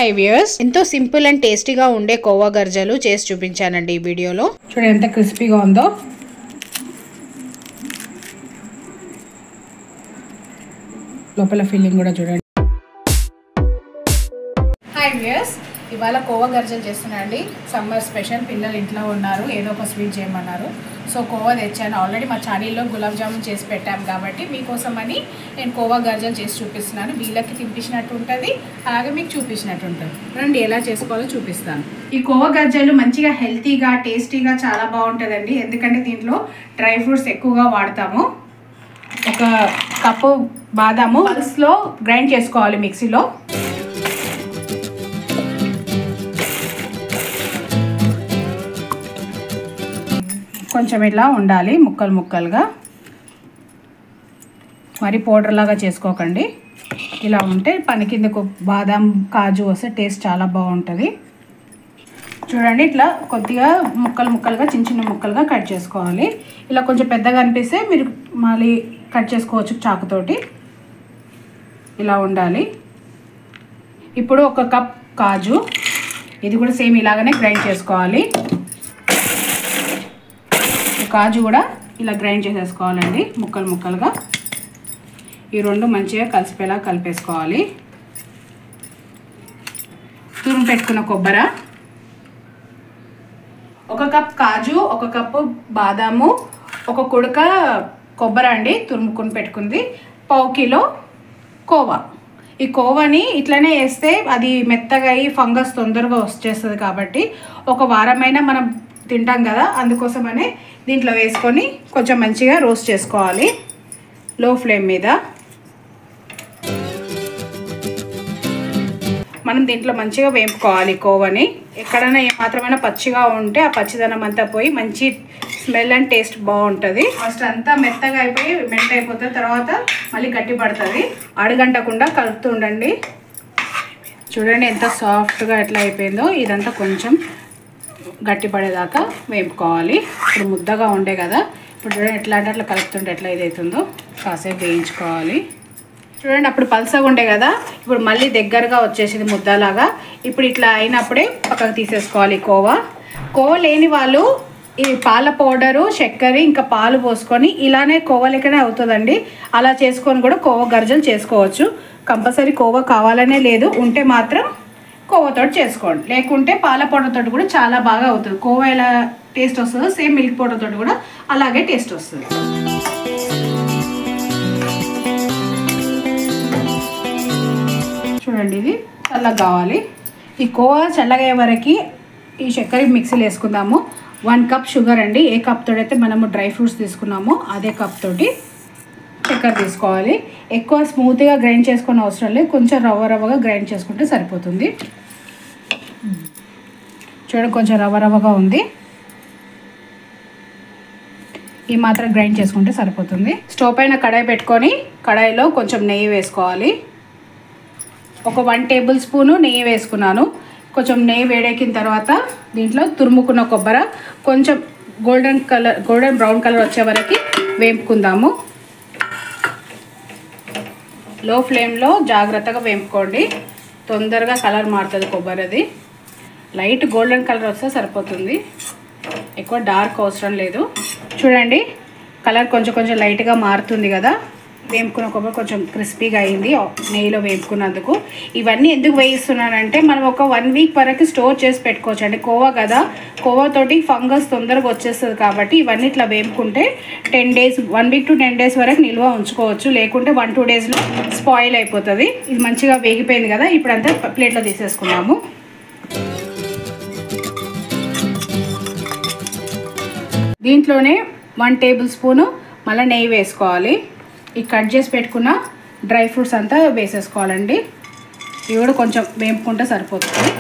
Hi viewers, ఎంతో simple and టేస్టీగా ఉండే కోవా గర్జలు చేసి చూపించానండి ఈ వీడియోలో. చూడండి ఎంత క్రిస్పీగా ఉందో. లోపల ఫీలింగ్ కూడా చూడండి. హాయ్ వ్యూయర్స్, ఇవాళ కోవా గర్జలు చేస్తున్నానండి. Summer special. పిల్లలు ఇంట్లో ఉన్నారు, ఏదో ఒక స్వీట్ చేయమన్నారు. సో కోవా తెచ్చాను. ఆల్రెడీ మా ఛానల్లో గులాబ్ జామున్ చేసి పెట్టాం కాబట్టి మీకోసం అని నేను కోవా గర్జలు చేసి చూపిస్తున్నాను. వీళ్ళకి తినిపించినట్టు ఉంటుంది, అలాగే మీకు చూపించినట్టు ఉంటుంది. రండి ఎలా చేసుకోవాలో చూపిస్తాను. ఈ కోవా గర్జలు మంచిగా హెల్తీగా టేస్టీగా చాలా బాగుంటుందండి. ఎందుకంటే దీంట్లో డ్రై ఫ్రూట్స్ ఎక్కువగా వాడతాము. ఒక కప్పు బాదాము పల్స్లో గ్రైండ్ చేసుకోవాలి మిక్సీలో. కొంచెం ఇట్లా ఉండాలి, ముక్కలు ముక్కలుగా. మరి పౌడర్ లాగా చేసుకోకండి. ఇలా ఉంటే పని కిందకు బాదాం కాజు వస్తే టేస్ట్ చాలా బాగుంటుంది. చూడండి, ఇట్లా కొద్దిగా ముక్కలు ముక్కలుగా చిన్న చిన్న ముక్కలుగా కట్ చేసుకోవాలి. ఇలా కొంచెం పెద్దగా అనిపిస్తే మీరు మళ్ళీ కట్ చేసుకోవచ్చు చాకుతోటి. ఇలా ఉండాలి. ఇప్పుడు ఒక కప్ కాజు, ఇది కూడా సేమ్ ఇలాగనే గ్రైండ్ చేసుకోవాలి. కాజు కూడా ఇలా గ్రైండ్ చేసేసుకోవాలండి ముక్కలు ముక్కలుగా. ఈ రెండు మంచిగా కలిసిపోయేలా కలిపేసుకోవాలి. తురుము పెట్టుకున్న కొబ్బరి, ఒక కప్ కాజు, ఒక కప్పు బాదాము, ఒక కుడక కొబ్బరి అండి తురుముకొని పెట్టుకుంది, 1/2 కిలో కోవా. ఈ కోవాని ఇట్లనే వేస్తే అది మెత్తగా అయ్యి ఫంగస్ తొందరగా వచ్చేస్తుంది కాబట్టి ఒక వారమైనా మనం తింటాం కదా, అందుకోసమనే దీంట్లో వేసుకొని కొంచెం మంచిగా రోస్ట్ చేసుకోవాలి లో ఫ్లేమ్ మీద. మనం దీంట్లో మంచిగా వేపుకోవాలి కోవని. ఎక్కడైనా ఏమాత్రమైనా పచ్చిగా ఉంటే ఆ పచ్చిదనం అంతా పోయి మంచి స్మెల్ అండ్ టేస్ట్ బాగుంటుంది. ఫస్ట్ అంతా మెత్తగా అయిపోయి మెల్ట్ అయిపోతుంది, తర్వాత మళ్ళీ గట్టి పడుతుంది. అడుగంటకుండా కలుపుతూ ఉండండి. చూడండి ఎంత సాఫ్ట్గా ఎట్లా అయిపోయిందో. ఇదంతా కొంచెం గట్టి పడేదాకా వేపుకోవాలి. ఇప్పుడు ముద్దగా ఉండే కదా, ఇప్పుడు చూడండి ఎట్లా అంటే అట్లా కలుపుతుంటే ఎట్లా ఇదవుతుందో కాసేపు వేయించుకోవాలి. చూడండి అప్పుడు పల్సగా ఉండే కదా, ఇప్పుడు మళ్ళీ దగ్గరగా వచ్చేసింది ముద్దలాగా. ఇప్పుడు ఇట్లా అయినప్పుడే పక్కకు తీసేసుకోవాలి కోవా. కోవా లేని వాళ్ళు ఈ పాల పౌడరు, చక్కెర, ఇంకా పాలు పోసుకొని ఇలానే కోవా లెక్కనే అవుతుందండి. అలా చేసుకొని కూడా కోవా గర్జలు చేసుకోవచ్చు. కంపల్సరీ కోవా కావాలనే లేదు, ఉంటే మాత్రం కోవాతో చేసుకోండి. లేకుంటే పాల పౌడర్ తోటి కూడా చాలా బాగా అవుతుంది. కోవా ఎలా టేస్ట్ వస్తుందో సేమ్ మిల్క్ పౌడర్ తోటి కూడా అలాగే టేస్ట్ వస్తుంది. చూడండి ఇది చల్లగా కావాలి. ఈ కోవా చల్లగా అయ్యే వరకు ఈ చక్కెర మిక్సీలో వేసుకుందాము. 1 కప్ షుగర్ అండి. ఏ కప్ తోడైతే మనము డ్రై ఫ్రూట్స్ తీసుకున్నామో అదే కప్ తోటి చక్కెర తీసుకోవాలి. ఎక్కువ స్మూత్గా గ్రైండ్ చేసుకునే అవసరం లేదు, కొంచెం రవ్వగా గ్రైండ్ చేసుకుంటే సరిపోతుంది. చూడండి కొంచెం రవ్వగా ఉంది, ఈ మాత్రం గ్రైండ్ చేసుకుంటే సరిపోతుంది. స్టవ్ పైన కడాయి పెట్టుకొని కడాయిలో కొంచెం నెయ్యి వేసుకోవాలి. ఒక 1 టేబుల్ స్పూను నెయ్యి వేసుకున్నాను. కొంచెం నెయ్యి వేడెక్కిన తర్వాత దీంట్లో తురుముకున్న కొబ్బరి కొంచెం గోల్డెన్ బ్రౌన్ కలర్ వచ్చే వరకు వేపుకుందాము. లో ఫ్లేమ్లో జాగ్రత్తగా వేపుకోండి, తొందరగా కలర్ మారుతుంది కొబ్బరిది. లైట్ గోల్డెన్ కలర్ వస్తే సరిపోతుంది, ఎక్కువ డార్క్ అవసరం లేదు. చూడండి కలర్ కొంచెం లైట్గా మారుతుంది కదా. వేపుకున్న కొబ్బరి కొంచెం క్రిస్పీగా అయింది నెయ్యిలో వేపుకున్నందుకు. ఇవన్నీ ఎందుకు వేయిస్తున్నానంటే మనం ఒక 1 వీక్ వరకు స్టోర్ చేసి పెట్టుకోవచ్చు అండి. కోవా కదా, కోవాతోటి ఫంగస్ తొందరగా వచ్చేస్తుంది కాబట్టి ఇవన్నీ ఇట్లా వేపుకుంటే 10 డేస్ 1 వీక్ to 10 డేస్ వరకు నిల్వ ఉంచుకోవచ్చు. లేకుంటే 1-2 డేస్లో స్పాయిల్ అయిపోతుంది. ఇది మంచిగా వేగిపోయింది కదా, ఇప్పుడు అంతా ప్లేట్లో తీసేసుకున్నాము. దీంట్లోనే 1 టేబుల్ స్పూను మళ్ళీ నెయ్యి వేసుకోవాలి. ఈ కట్ చేసి పెట్టుకున్న డ్రై ఫ్రూట్స్ అంతా వేసేసుకోవాలండి. ఇవి కూడా కొంచెం వేపుకుంటే సరిపోతుంది.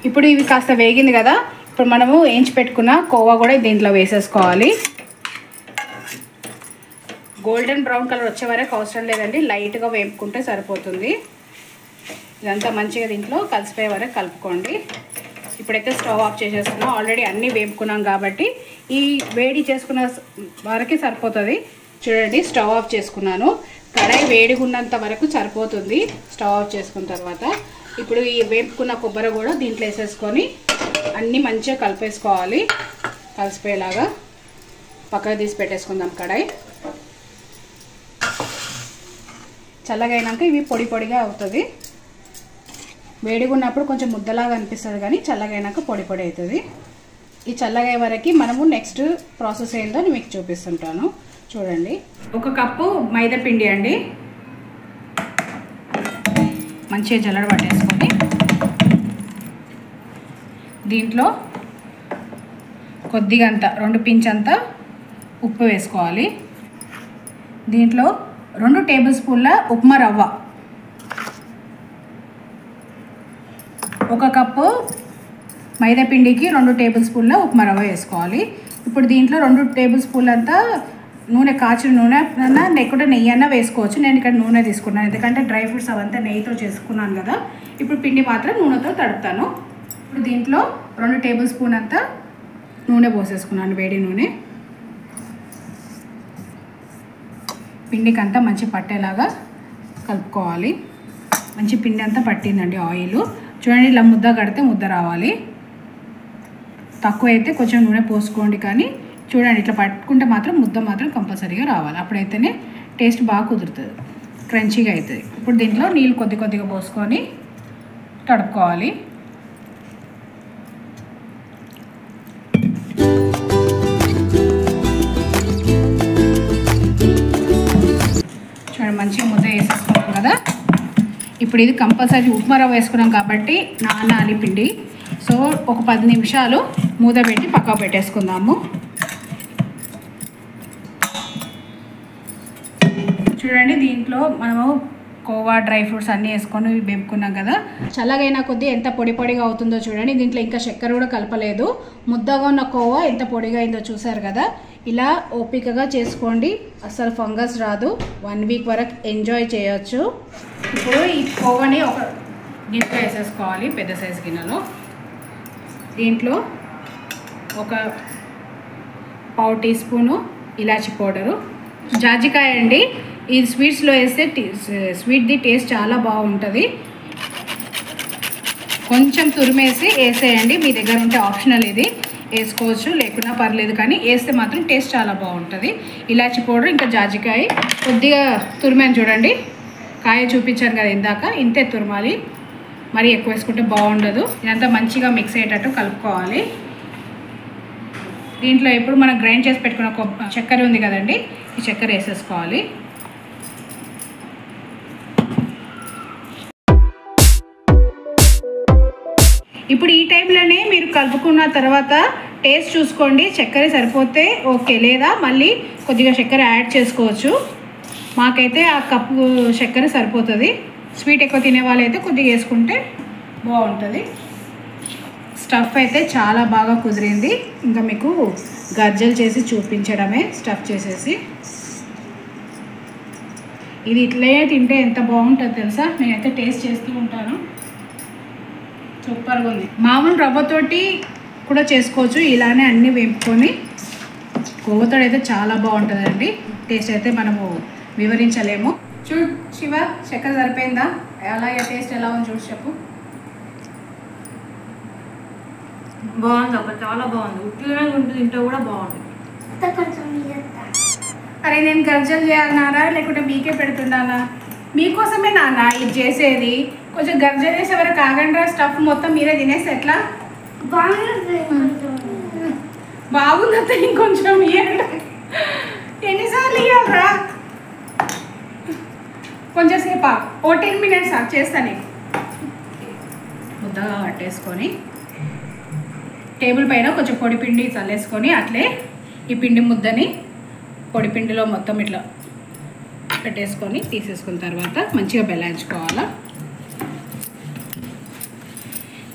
ఇప్పుడు ఇవి కాస్త వేగింది కదా, ఇప్పుడు మనము వేయించి పెట్టుకున్న కోవా కూడా దీంట్లో వేసేసుకోవాలి. గోల్డెన్ బ్రౌన్ కలర్ వచ్చే వరకు అవసరం లేదండి, లైట్గా వేపుకుంటే సరిపోతుంది. ఇదంతా మంచిగా దీంట్లో కలిసిపోయే వరకు కలుపుకోండి. ఇప్పుడైతే స్టవ్ ఆఫ్ చేసేస్తున్నాం. ఆల్రెడీ అన్నీ వేపుకున్నాం కాబట్టి ఈ వేడి చేసుకున్న వరకు సరిపోతుంది. చూడండి స్టవ్ ఆఫ్ చేసుకున్నాను. కడాయి వేడిగా ఉన్నంత వరకు సరిపోతుంది. స్టవ్ ఆఫ్ చేసుకున్న తర్వాత ఇప్పుడు ఈ వేపుకున్న కొబ్బరి కూడా దీంట్లో వేసేసుకొని అన్నీ మంచిగా కలిపేసుకోవాలి. కలిసిపోయేలాగా పక్కకు తీసి పెట్టేసుకుందాం కడాయి. చల్లగా అయినాక ఇవి పొడి పొడిగా అవుతుంది. వేడిగా ఉన్నప్పుడు కొంచెం ముద్దలాగా అనిపిస్తుంది, కానీ చల్లగా అయినాక పొడి పొడి అవుతుంది. ఈ చల్లగా అయ్యే వరకు మనము నెక్స్ట్ ప్రాసెస్ ఏందో మీకు చూపిస్తుంటాను. చూడండి, 1 కప్పు మైదా పిండి అండి. మంచిగా జల్లడ పట్టేసుకొని దీంట్లో కొద్దిగా అంత 2 పించ్ అంతా ఉప్పు వేసుకోవాలి. దీంట్లో 2 టేబుల్ స్పూన్ల ఉప్మా రవ్వ, 1 కప్పు మైదా పిండికి 2 టేబుల్ స్పూన్ల ఉప్మా రవ్వ వేసుకోవాలి. ఇప్పుడు దీంట్లో 2 టేబుల్ స్పూన్లు అంతా నూనె, కాచిన నూనె అన్నా లేకుంటే నెయ్యి అన్నా వేసుకోవచ్చు. నేను ఇక్కడ నూనె తీసుకున్నాను, ఎందుకంటే డ్రై ఫ్రూట్స్ అవంతా నెయ్యితో చేసుకున్నాను కదా. ఇప్పుడు పిండి మాత్రం నూనెతో తడుపుతాను. ఇప్పుడు దీంట్లో 2 టేబుల్ స్పూన్ అంతా నూనె పోసేసుకున్నాను, వేడి నూనె. పిండికి అంతా మంచి పట్టేలాగా కలుపుకోవాలి. మంచి పిండి అంతా పట్టిందండి ఆయిల్. చూడండి, ఇలా ముద్ద కడితే ముద్ద రావాలి. తక్కువ అయితే కొంచెం నూనె పోసుకోండి, కానీ చూడండి ఇట్లా పట్టుకుంటే మాత్రం ముద్ద మాత్రం కంపల్సరీగా రావాలి. అప్పుడైతేనే టేస్ట్ బాగా కుదురుతుంది, క్రంచీగా అవుతుంది. ఇప్పుడు దీంట్లో నీళ్ళు కొద్ది కొద్దిగా పోసుకొని తడుపుకోవాలి. చూడండి, మంచిగా ముద్ద వేసేసుకున్నాం కదా. ఇప్పుడు ఇది కంపల్సరీ ఉప్మా రవ్వ వేసుకున్నాం కాబట్టి నానాలి పిండి. సో ఒక 10 నిమిషాలు మూత పెట్టి పక్కకు పెట్టేసుకుందాము. చూడండి, దీంట్లో మనము కోవా, డ్రై ఫ్రూట్స్ అన్నీ వేసుకొని వేపుకున్నాం కదా. చల్లగైనా కొద్దీ ఎంత పొడి పొడిగా అవుతుందో చూడండి. దీంట్లో ఇంకా చక్కెర కూడా కలపలేదు. ముద్దగా ఉన్న కోవా ఎంత పొడిగా అయిందో చూసారు కదా. ఇలా ఓపికగా చేసుకోండి, అసలు ఫంగస్ రాదు. 1 వీక్ వరకు ఎంజాయ్ చేయొచ్చు. ఇప్పుడు ఈ కోవాని ఒక గిన్నెలో వేసేసుకోవాలి, పెద్ద సైజు గిన్నెలో. దీంట్లో ఒక పావు టీ స్పూను ఇలాచి పౌడరు, జాజికాయ అండి. ఈ స్వీట్స్లో వేస్తే స్వీట్ది టేస్ట్ చాలా బాగుంటుంది. కొంచెం తురిమేసి వేసేయండి, మీ దగ్గర ఉంటే ఆప్షనల్, ఇది వేసుకోవచ్చు లేకున్నా పర్లేదు, కానీ వేస్తే మాత్రం టేస్ట్ చాలా బాగుంటుంది. ఇలాచి పౌడర్, ఇంకా జాజికాయ కొద్దిగా తురిమాను చూడండి. కాయ చూపించాను కదా ఇందాక, ఇంతే తురమాలి, మరీ ఎక్కువ వేసుకుంటే బాగుండదు. ఇదంతా మంచిగా మిక్స్ అయ్యేటట్టు కలుపుకోవాలి. దీంట్లో ఇప్పుడు మనం గ్రైండ్ చేసి పెట్టుకున్న చక్కెర ఉంది కదండి, ఈ చక్కెర వేసేసుకోవాలి. ఇప్పుడు ఈ టైంలోనే మీరు కలుపుకున్న తర్వాత టేస్ట్ చూసుకోండి, చక్కెర సరిపోతే ఓకే, లేదా మళ్ళీ కొద్దిగా చక్కెర యాడ్ చేసుకోవచ్చు. మాకైతే ఆ కప్పు చక్కెర సరిపోతుంది. స్వీట్ ఎక్కువ తినే వాళ్ళైతే కొద్దిగా వేసుకుంటే బాగుంటుంది. స్టఫ్ అయితే చాలా బాగా కుదిరింది. ఇంకా మీకు గర్జలు చేసి చూపించడమే, స్టఫ్ చేసేసి. ఇది ఇట్లే తింటే ఎంత బాగుంటుంది తెలుసా. నేనైతే టేస్ట్ చేస్తూ ఉంటాను, సూపర్గా ఉంది. మామూలు రవ్వతోటి కూడా చేసుకోవచ్చు, ఇలానే అన్నీ వేపుకొని. కొవ్వతో అయితే చాలా బాగుంటుందండి, టేస్ట్ అయితే మనము వివరించలేము. చూడు శివ, చక్కెర సరిపోయిందా? అలాగే టేస్ట్ ఎలా ఉంది చూసి చెప్పు. బాగుంది అక్క, చాలా బాగుంది. ఉట్టిగానే ఉంటుంది, తింటే కూడా బాగుంది. అరే, నేను గర్జలు చేయాలన్నారా లేకుంటే మీకే పెడుతున్నానా? మీకోసమే నాన్న ఇది చేసేది. కొంచెం గర్జలు వేసే వరకు ఆగండి రా. స్టఫ్ మొత్తం మీరే తినేస్తే ఎట్లా? బాగుందంతా ఇంకొంచెం ఇవ్వండి. ఎన్నిసార్లు ఇవ్వాలరా? కొంచెం సేపు ఓ 10 మినిట్స్ చేస్తాను. ముద్దగా పట్టేసుకొని టేబుల్ పైన కొంచెం పొడి పిండి చల్లేసుకొని అట్లే ఈ పిండి ముద్దని పొడి పిండిలో మొత్తం ఇట్లా పెట్టేసుకొని తీసేసుకున్న తర్వాత మంచిగా బెల్లాయించుకోవాలా.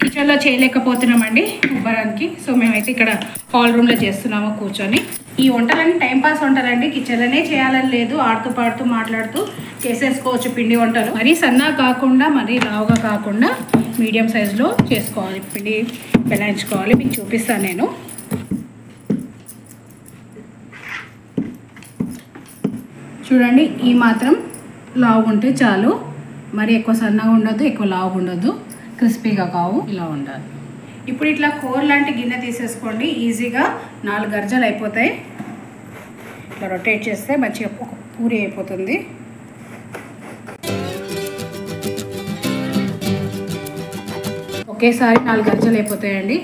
కిచెన్లో చేయలేకపోతున్నామండి ఉబ్బరానికి, సో మేమైతే ఇక్కడ హాల్ రూమ్లో చేస్తున్నాము కూర్చొని. ఈ వంటలన్నీ టైంపాస్ వంటలండి, కిచెన్లోనే చేయాలని లేదు. ఆడుతూ పాడుతూ మాట్లాడుతూ చేసేసుకోవచ్చు పిండి వంటలు. మరీ సన్నగా కాకుండా మరీ లావుగా కాకుండా మీడియం సైజులో చేసుకోవాలి. పిండి బెల్లాయించుకోవాలి, మీకు చూపిస్తాను నేను. చూడండి, ఈ మాత్రం లావుగా ఉంటే చాలు, మరి ఎక్కువ సన్నగా ఉండొద్దు, ఎక్కువ లావుగా ఉండొద్దు, క్రిస్పీగా కావు, ఇలా ఉండాలి. ఇప్పుడు ఇట్లా కూర లాంటి గిన్నె తీసేసుకోండి, ఈజీగా 4 గర్జలు అయిపోతాయి. ఇట్లా రొటేట్ చేస్తే మంచిగా ఒక పూరి అయిపోతుంది. ఒకేసారి 4 గర్జలు అయిపోతాయండి.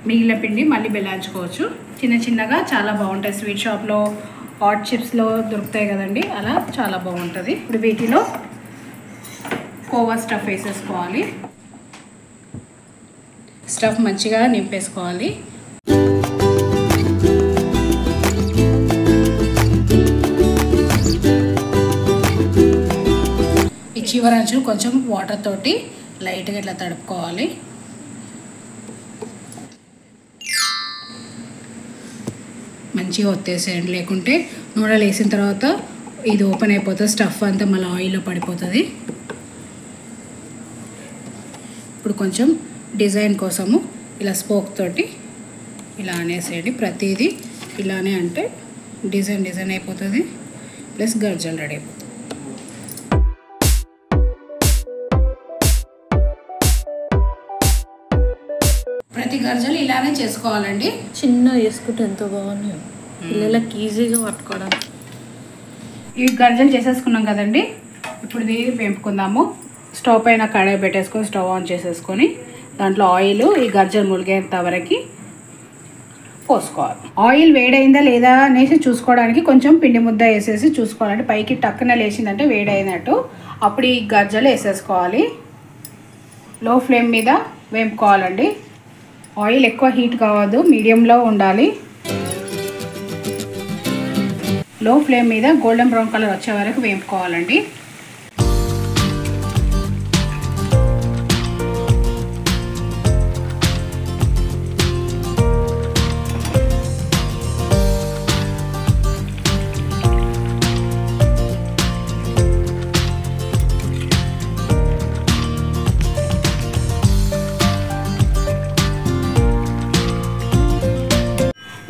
మిగిలిన పిండి మళ్ళీ బెల్లాంచుకోవచ్చు. చిన్న చిన్నగా చాలా బాగుంటాయి. స్వీట్ షాప్లో హాట్ చిప్స్లో దొరుకుతాయి కదండి, అలా చాలా బాగుంటుంది. ఇప్పుడు వీటిలో కోవా స్టఫ్ వేసేసుకోవాలి. స్టఫ్ మంచిగా నింపేసుకోవాలి. ఈ చివరంచు కొంచెం వాటర్ తోటి లైట్గా ఇట్లా తడుపుకోవాలి. మంచిగా ఒత్తేసేయండి, లేకుంటే నూనెలు వేసిన తర్వాత ఇది ఓపెన్ అయిపోతుంది, స్టఫ్ అంతా మళ్ళీ ఆయిల్లో పడిపోతుంది. ఇప్పుడు కొంచెం డిజైన్ కోసము ఇలా స్పోక్ తోటి ఇలా అనేసేయండి. ప్రతిదీ ఇలానే అంటే డిజైన్ అయిపోతుంది, ప్లస్ గర్జలు రెడీ అయిపోతుంది. ప్రతి గర్జలు ఇలానే చేసుకోవాలండి. చిన్న చేసుకుంటే ఎంతో బాగున్నాయి, పిల్లలకి ఈజీగా పట్టుకోవడానికి. ఇవి గర్జలు చేసేసుకున్నాం కదండి. ఇప్పుడు ఇది వేపుకుందాము. స్టవ్ పైన కడాయి పెట్టేసుకొని స్టవ్ ఆన్ చేసేసుకొని దాంట్లో ఆయిల్ ఈ గర్జలు ములిగేంత వరకు పోసుకోవాలి. ఆయిల్ వేడైందా లేదా అనేసి చూసుకోవడానికి కొంచెం పిండి ముద్ద వేసేసి చూసుకోవాలంటే పైకి టక్కున లేచిందంటే వేడైనట్టు. అప్పుడు ఈ గర్జలు వేసేసుకోవాలి. లో ఫ్లేమ్ మీద వేపుకోవాలండి. ఆయిల్ ఎక్కువ హీట్ కావద్దు, మీడియంలో ఉండాలి. లో ఫ్లేమ్ మీద గోల్డెన్ బ్రౌన్ కలర్ వచ్చే వరకు వేపుకోవాలండి.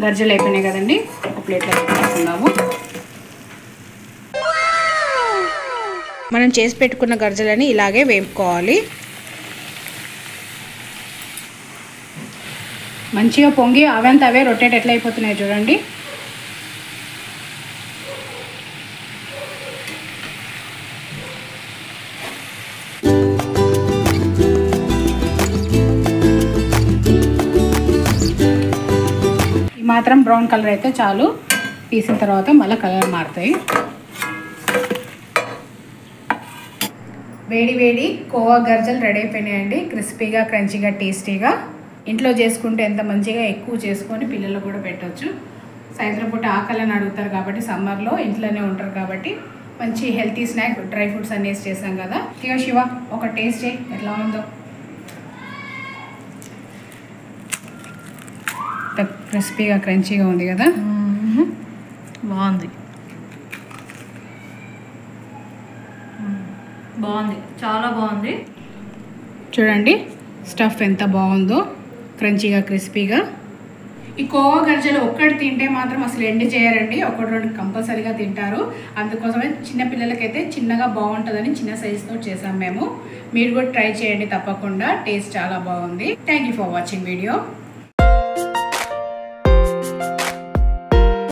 గర్జలు అయిపోయినాయి కదండి, ఒక ప్లేట్లో తీసుకుందాము. మనం చేసి పెట్టుకున్న గర్జలని ఇలాగే వేపుకోవాలి. మంచిగా పొంగి అవంత అవే రొటేట్ ఎట్లా అయిపోతున్నాయి చూడండి. ఈ మాత్రం బ్రౌన్ కలర్ అయితే చాలు, తీసిన తర్వాత మళ్ళీ కలర్ మారుతాయి. వేడి వేడి కోవా గర్జలు రెడీ అయిపోయినాయండి. క్రిస్పీగా, క్రంచీగా, టేస్టీగా. ఇంట్లో చేసుకుంటే ఎంత మంచిగా ఎక్కువ చేసుకొని పిల్లలకు కూడా పెట్టవచ్చు. సాయంత్రం పూట ఆకలని అడుగుతారు కాబట్టి, సమ్మర్లో ఇంట్లోనే ఉంటారు కాబట్టి మంచి హెల్తీ స్నాక్. డ్రై ఫ్రూట్స్ అన్నీ వేసి చేసాం కదా. ఇక శివ ఒక టేస్ట్ చేయి ఎట్లా ఉందో. క్రిస్పీగా, క్రంచీగా ఉంది కదా. బాగుంది, బాగుంది, చాలా బాగుంది. చూడండి స్టఫ్ ఎంత బాగుందో, క్రంచీగా, క్రిస్పీగా. ఈ కోవా గర్జలు ఒక్కటి తింటే మాత్రం అసలు ఎండ్ చేయరండి, 1-2 కంపల్సరీగా తింటారు. అందుకోసమే చిన్న పిల్లలకైతే చిన్నగా బాగుంటుందని చిన్న సైజుతో చేసాం మేము. మీరు కూడా ట్రై చేయండి తప్పకుండా, టేస్ట్ చాలా బాగుంది. Thank you for watching video.